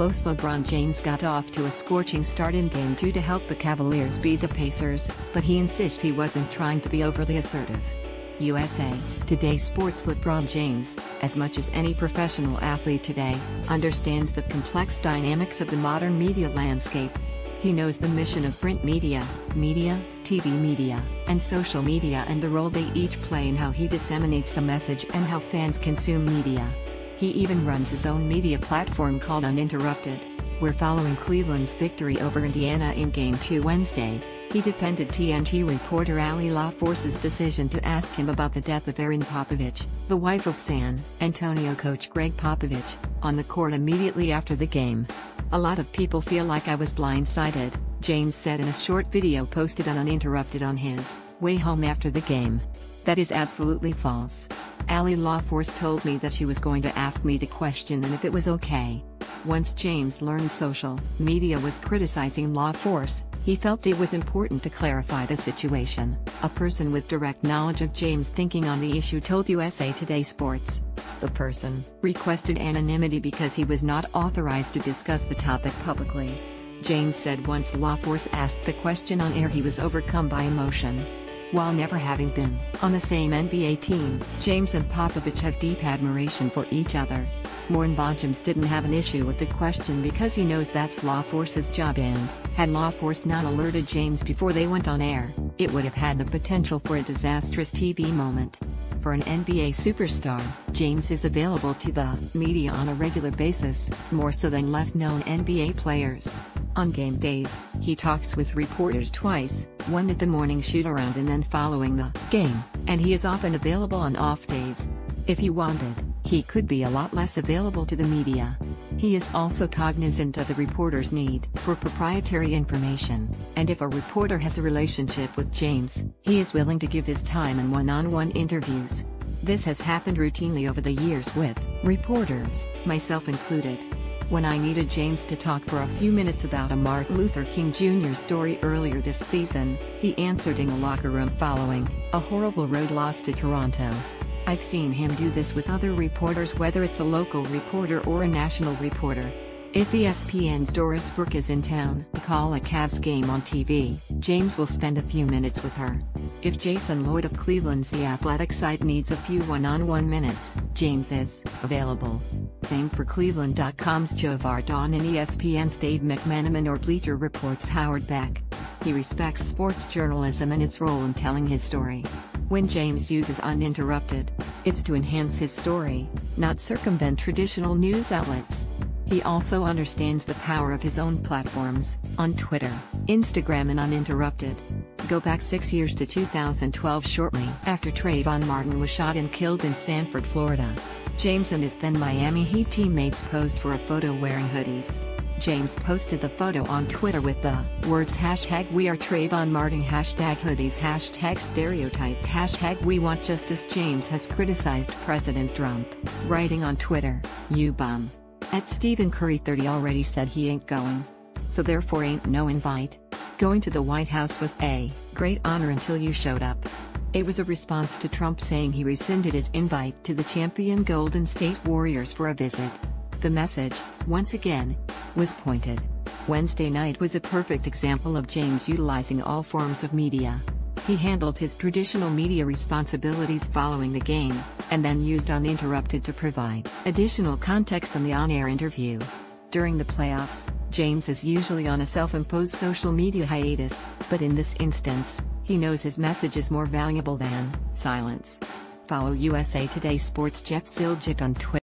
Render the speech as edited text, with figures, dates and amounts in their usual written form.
close. LeBron James got off to a scorching start in Game 2 to help the Cavaliers beat the Pacers, but he insists he wasn't trying to be overly assertive. USA Today Sports. LeBron James, as much as any professional athlete today, understands the complex dynamics of the modern media landscape. He knows the mission of print media, TV media, and social media, and the role they each play in how he disseminates a message and how fans consume media. He even runs his own media platform called Uninterrupted, where following Cleveland's victory over Indiana in Game 2 Wednesday, he defended TNT reporter Ali LaForce's decision to ask him about the death of Erin Popovich, the wife of San Antonio coach Greg Popovich, on the court immediately after the game. "A lot of people feel like I was blindsided," James said in a short video posted on Uninterrupted on his way home after the game. "That is absolutely false. Ali LaForce told me that she was going to ask me the question and if it was okay." Once James learned social media was criticizing LaForce, he felt it was important to clarify the situation. A person with direct knowledge of James' thinking on the issue told USA Today Sports. The person requested anonymity because he was not authorized to discuss the topic publicly. James said once LaForce asked the question on air, he was overcome by emotion. While never having been on the same NBA team, James and Popovich have deep admiration for each other. James didn't have an issue with the question because he knows that's LaForce's job, and had LaForce not alerted James before they went on air, it would have had the potential for a disastrous TV moment. For an NBA superstar, James is available to the media on a regular basis, more so than less-known NBA players. On game days, he talks with reporters twice, one at the morning shoot-around and then following the game, and he is often available on off days. If he wanted, he could be a lot less available to the media. He is also cognizant of the reporter's need for proprietary information, and if a reporter has a relationship with James, he is willing to give his time in one-on-one interviews. This has happened routinely over the years with reporters, myself included. When I needed James to talk for a few minutes about a Martin Luther King Jr. story earlier this season, he answered in a locker room following a horrible road loss to Toronto. I've seen him do this with other reporters, whether it's a local reporter or a national reporter. If ESPN's Doris Burke is in town to call a Cavs game on TV, James will spend a few minutes with her. If Jason Lloyd of Cleveland's The Athletic site needs a few one-on-one minutes, James is available. Same for Cleveland.com's Joe Vardon and ESPN's Dave McMenamin or Bleacher Report's Howard Beck. He respects sports journalism and its role in telling his story. When James uses Uninterrupted, it's to enhance his story, not circumvent traditional news outlets. He also understands the power of his own platforms, on Twitter, Instagram and Uninterrupted. Go back 6 years to 2012, shortly after Trayvon Martin was shot and killed in Sanford, Florida. James and his then Miami Heat teammates posed for a photo wearing hoodies. James posted the photo on Twitter with the words #WeAreTrayvonMartin, #hoodies, #stereotyped, #WeWantJustice. James has criticized President Trump, writing on Twitter, "You bum." At Stephen Curry 30 already said he ain't going. So therefore ain't no invite. Going to the White House was a great honor until you showed up. It was a response to Trump saying he rescinded his invite to the champion Golden State Warriors for a visit. The message, once again, was pointed. Wednesday night was a perfect example of James utilizing all forms of media. He handled his traditional media responsibilities following the game, and then used Uninterrupted to provide additional context on the on-air interview. During the playoffs, James is usually on a self-imposed social media hiatus, but in this instance, he knows his message is more valuable than silence. Follow USA Today Sports' Jeff Ziljic on Twitter.